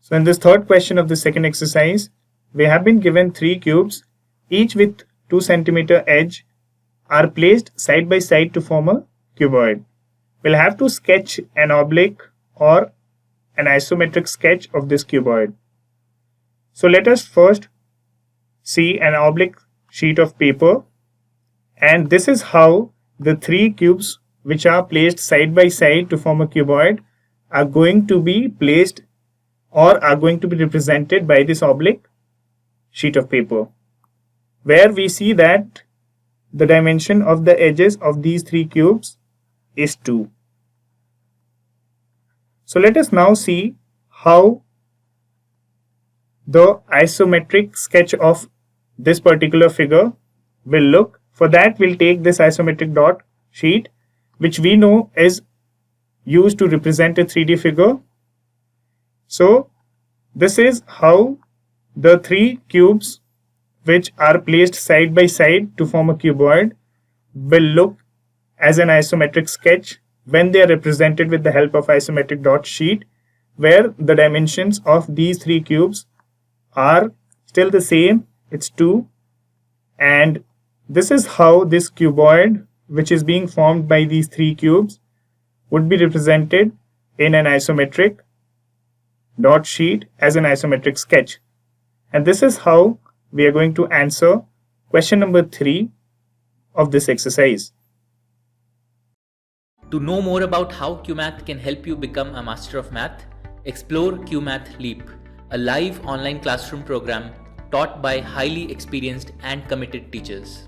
So in this third question of the second exercise, we have been given 3 cubes, each with 2 cm edge, are placed side by side to form a cuboid. We'll have to sketch an oblique or an isometric sketch of this cuboid. So let us first see an oblique sheet of paper, and this is how the 3 cubes which are placed side by side to form a cuboid are going to be placed or are going to be represented by this oblique sheet of paper, where we see that the dimension of the edges of these 3 cubes is 2. So let us now see how the isometric sketch of this particular figure will look. For that, we'll take this isometric dot sheet, which we know is used to represent a 3D figure. So this is how the 3 cubes which are placed side by side to form a cuboid will look as an isometric sketch when they are represented with the help of isometric dot sheet, where the dimensions of these 3 cubes are still the same, it's 2, and this is how this cuboid which is being formed by these 3 cubes would be represented in an isometric dot sheet as an isometric sketch. And this is how we are going to answer question number 3 of this exercise. To know more about how QMath can help you become a master of math, explore QMath Leap, a live online classroom program taught by highly experienced and committed teachers.